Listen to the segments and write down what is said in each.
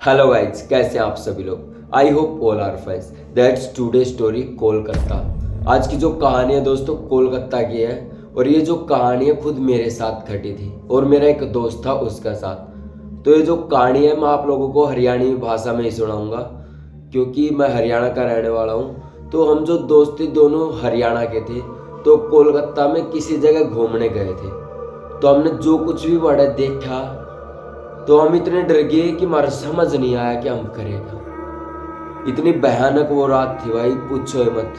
Hello guys, कैसे हैं आप सभी लोग। I hope all are fine. That's today story Kolkata. आज की जो कहानी है दोस्तों कोलकाता की है। और ये जो कहानी है खुद मेरे साथ घटी थी और मेरा एक दोस्त था उसका साथ। तो ये जो कहानी है मैं आप लोगों को हरियाणवी भाषा में ही सुनाऊंगा क्योंकि मैं हरियाणा का रहने वाला हूँ। तो हम जो दोस्त थे दोनों हरियाणा के थे। तो कोलकाता में किसी जगह घूमने गए थे। तो हमने जो कुछ भी बड़ा देखा तो हम इतने डर गए कि हमारा समझ नहीं आया कि हम करेगा। इतनी भयानक वो रात थी भाई, पूछो ही मत।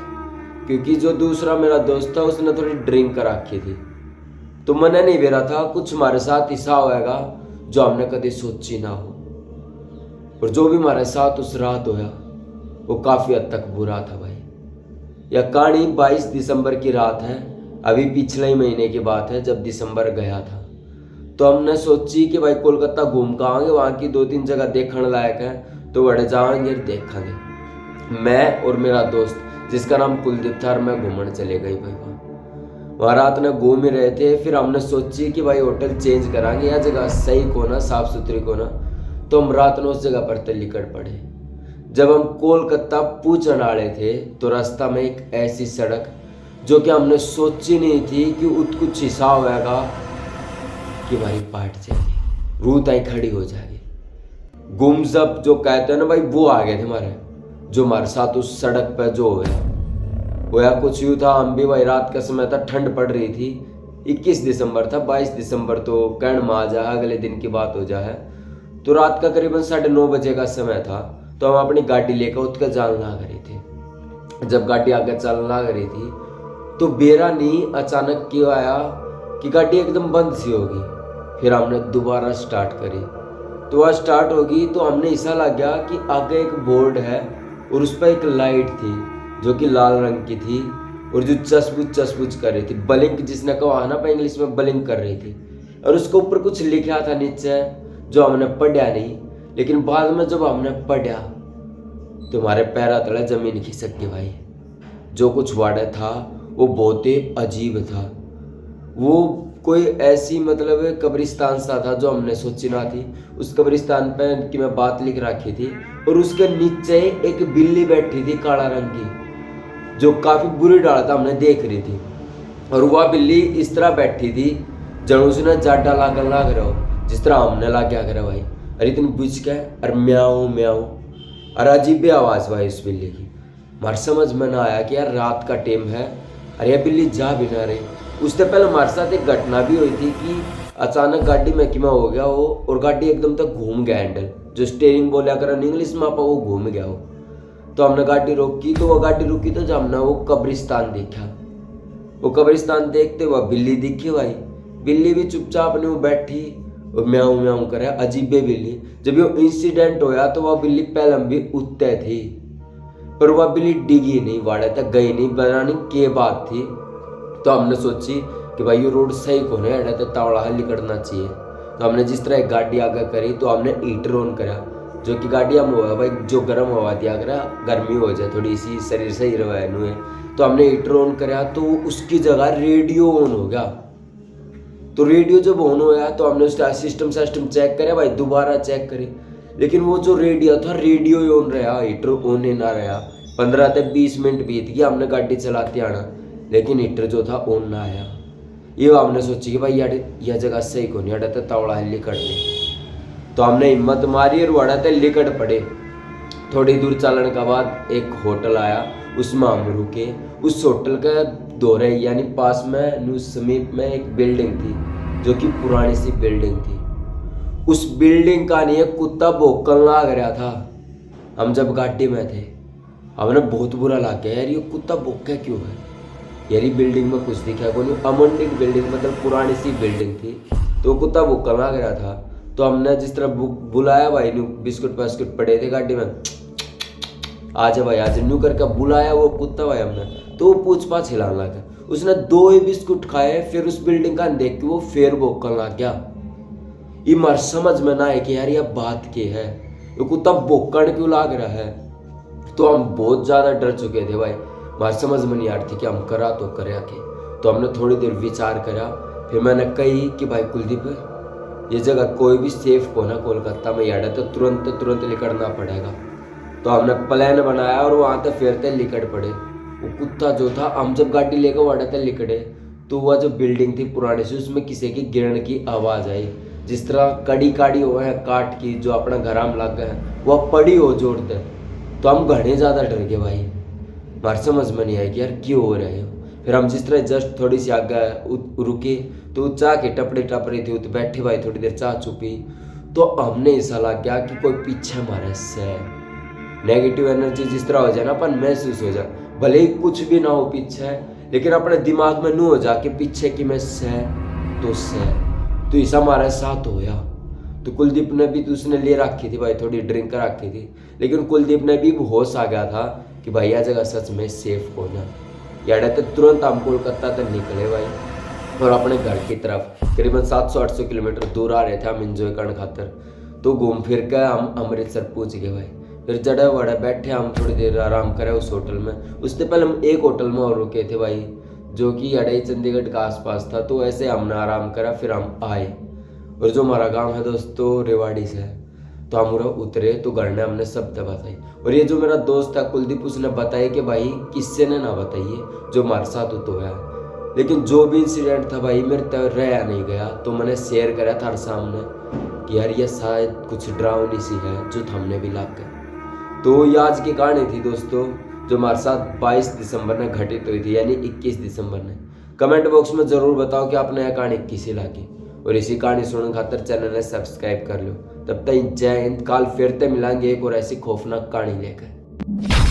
क्योंकि जो दूसरा मेरा दोस्त था उसने थोड़ी ड्रिंक कर रखी थी। तो मैंने नहीं बेरा था कुछ हमारे साथ ऐसा होएगा जो हमने कभी सोची ना हो। और जो भी हमारे साथ उस रात होया वो काफी हद तक बुरा था भाई। यह कहानी 22 दिसंबर की रात है। अभी पिछले ही महीने की बात है जब दिसंबर गया था। तो हमने सोची कि भाई कोलकाता घूम के आएंगे, वहाँ की 2-3 जगह देखने लायक है तो बड़े जाएंगे देखेंगे। मैं और मेरा दोस्त जिसका नाम कुलदीप था और मैं घूमने चले गए भाई। वहाँ रात में घूम ही रहे थे। फिर हमने सोची कि भाई होटल चेंज कराएंगे, यह जगह सही को ना, साफ सुथरी को ना। तो हम रात में उस जगह पर तो निकट पड़े। जब हम कोलकाता पहुंचने वाले थे तो रास्ता में एक ऐसी सड़क जो कि हमने सोची नहीं थी कि कुछ हिसाब होगा कि भाई पाट जाएगी, रूह ताई खड़ी हो जाएगी। गुमजब जो कहते हैं ना भाई, वो आ गए थे हमारे, जो हमारे साथ उस सड़क पर जो होया कुछ यूँ था। हम भी भाई रात का समय था, ठंड पड़ रही थी। 21 दिसंबर था, 22 दिसंबर तो कहण में आ जाए, अगले दिन की बात हो जाए। तो रात का करीबन 9:30 बजे का समय था। तो हम अपनी गाड़ी लेकर उठकर जाने लग रहे थे। जब गाड़ी आगे चलने लग रही थी तो बेरा नहीं अचानक क्यों आया कि गाड़ी एकदम बंद सी होगी। फिर हमने दोबारा स्टार्ट करी तो वह स्टार्ट होगी तो हमने ऐसा लग गया कि आगे एक बोर्ड है और उस पर एक लाइट थी जो कि लाल रंग की थी और जो चसबुच कर रही थी, ब्लिंक जिसने कहा ना पर इंग्लिश में ब्लिंक कर रही थी। और उसके ऊपर कुछ लिखा था नीचे जो हमने पढ़ा नहीं, लेकिन बाद में जब हमने पढ़ा तो हमारे पैरा तले जमीन खिसक गई भाई। जो कुछ वाड़ा था वो बहुत ही अजीब था। वो कोई ऐसी मतलब कब्रिस्तान सा था जो हमने सोची ना थी। उस कब्रिस्तान पे की मैं बात लिख रखी थी और उसके नीचे एक बिल्ली बैठी थी काला रंग की, जो काफी बुरी डाल था हमने देख रही थी। और वह बिल्ली इस तरह बैठी थी जब उसने जाडा लागन लाग रहा हो जिस तरह हमने ला क्या करा भाई। अरे इतनी बुझ के और म्याऊ म्याऊ और अजीब भी आवाज भाई उस बिल्ली की। हमारे समझ में ना आया कि यार रात का टाइम है और यह बिल्ली जा भी ना रही। उससे पहले हमारे साथ एक घटना भी हुई थी कि अचानक गाड़ी में किमा हो गया वो और गाड़ी एकदम तक घूम गया, हैंडल जो स्टेयरिंग बोला कर इंग्लिश में आपा वो घूम गया वो। तो हमने गाड़ी रोकी तो वो गाड़ी रुकी तो जब हमने वो कब्रिस्तान देखा। वो कब्रिस्तान देखते हुआ बिल्ली दिखी भाई। बिल्ली भी चुपचाप ने वो बैठी और म्याऊ म्याऊ करे, अजीब बिल्ली। जब ये इंसिडेंट होया तो वह बिल्ली पहले भी उत्ते थी पर वह बिल्ली डिगी नहीं, वाड़े तक गई नहीं, बनाने के बात थी। तो हमने सोची कि भाई ये रोड सही को नहीं है तो तावड़ा हल्ली करना चाहिए। तो हमने जिस तरह एक गाड़ी आगे करी तो हमने हीटर ऑन करा, जो कि गाड़ी हम हुआ भाई जो गर्म हवा दिया करा, गर्मी हो जाए थोड़ी सी शरीर सही रहे नुए। तो हमने हीटर ऑन करा तो उसकी जगह रेडियो ऑन हो गया। तो रेडियो जब ऑन होया तो हमने उसका सिस्टम चेक करे भाई, दोबारा चेक करे, लेकिन वो जो रेडियो था रेडियो ही ऑन रहा, हीटर ऑन ही ना रहा। 15 से 20 मिनट बीत गया हमने गाड़ी चलाते आना, लेकिन हीटर जो था ऑन ना आया। ये हमने सोची कि भाई यार यह जगह सही को नहीं हटा तावड़ा हल्ली कर ले। तो हमने हिम्मत मारी और वड़ा ते लिकट पड़े। थोड़ी दूर चलने के बाद एक होटल आया, उसमें हम रुके। उस होटल के दौरे यानी पास में समीप में एक बिल्डिंग थी जो कि पुरानी सी बिल्डिंग थी। उस बिल्डिंग का नहीं एक कुत्ता भौंकने लग रहा था। हम जब गाड़ी में थे हमने बहुत बुरा लग गया, यार ये कुत्ता भौंका क्यों है। यारी बिल्डिंग में कुछ दिखा को नहीं, अमंडिक बिल्डिंग मतलब पुरानी सी बिल्डिंग थी। तो कुत्ता भूखा लग रहा था। तो हमने जिस तरह बुलाया भाई न्यू बिस्कुट बास्कुट पड़े थे गाड़ी में, आजा भाई आज न्यू करके बुलाया वो कुत्ता भाई हमने। तो वो पूछ पाछ हिलाने लगा। उसने 2 ही बिस्कुट खाए, फिर उस बिल्डिंग का देख के वो फिर भौंकने लग गया। ये मर समझ में ना आए कि यार यह बात क्या है, ये कुत्ता भौंकने क्यों लग रहा है। तो हम बहुत ज्यादा डर चुके थे भाई। हमारी समझ में नहीं आ रही थी कि हम करा के। तो हमने थोड़ी देर विचार करा, फिर मैंने कही कि भाई कुलदीप ये जगह कोई भी सेफ को ना कोलकाता में यार तो तुरंत निकलना पड़ेगा। तो हमने प्लान बनाया और वहाँ तक फिरते निकल पड़े। वो कुत्ता जो था, हम जब गाड़ी लेकर वहाँ तक निकले तो वह जो बिल्डिंग थी पुरानी सी, उसमें किसी की गिरने की आवाज़ आई। जिस तरह कड़ी काड़ी हुए हैं काट की जो अपना घर हम लग गए वह पड़ी हो जोर दे। तो हम घने ज़्यादा डर गए भाई, हमारे समझ में नहीं आया कि यार क्यों हो रहे हो। फिर हम जिस तरह जस्ट थोड़ी सी आगे रुके तो चाह की टपड़ी टप रही थी, तो बैठे भाई थोड़ी देर चाह चुपी तो हमने ऐसा लग गया कि कोई पीछे हमारे से नेगेटिव एनर्जी जिस तरह हो जाए ना अपन महसूस हो जाए, भले ही कुछ भी ना हो पीछे, लेकिन अपने दिमाग में नू हो जा कि पीछे की मैं से तो ऐसा हमारे साथ होया। तो कुलदीप ने भी, तो उसने ले रखी थी भाई, थोड़ी ड्रिंक रखी थी, लेकिन कुलदीप ने भी होश आ गया था कि भाई यह जगह सच में सेफ होना। यार तो तुरंत हम कोलकाता तक निकले भाई और अपने घर की तरफ करीबन 700-800 किलोमीटर दूर आ रहे थे हम इंजॉय करने खातर। तो घूम फिर के हम अमृतसर पहुंच गए भाई। फिर चढ़े वड़े बैठे हम थोड़ी देर आराम करे उस होटल में। उससे पहले हम एक होटल में और रुके थे भाई जो कि अड़ई चंडीगढ़ के आसपास था। तो ऐसे हमने आराम करा, फिर हम आए और जो हमारा गांव है दोस्तों रेवाड़ी से है, तो हम उतरे तो घर ने हमने सब बताई। और ये जो मेरा दोस्त था कुलदीप, उसने बताया कि भाई किससे ने ना बताइए जो हमारे साथ तो है, लेकिन जो भी इंसिडेंट था भाई मेरे तक रह नहीं गया। तो मैंने शेयर करा था सामने कि यार ये शायद कुछ डरावनी सी है जो थमने भी लग गए। तो ये आज की कहानी थी दोस्तों जो हमारे साथ 22 दिसंबर ने घटित हुई थी, यानी 21 दिसंबर ने। कमेंट बॉक्स में ज़रूर बताओ कि आपने यह कहानी किसी लगी, और इसी कहानी सुनने खातर चैनल ने सब्सक्राइब कर लो। तब तक जय हिंद। कल फिर से मिलेंगे एक और ऐसी खौफनाक कहानी लेकर।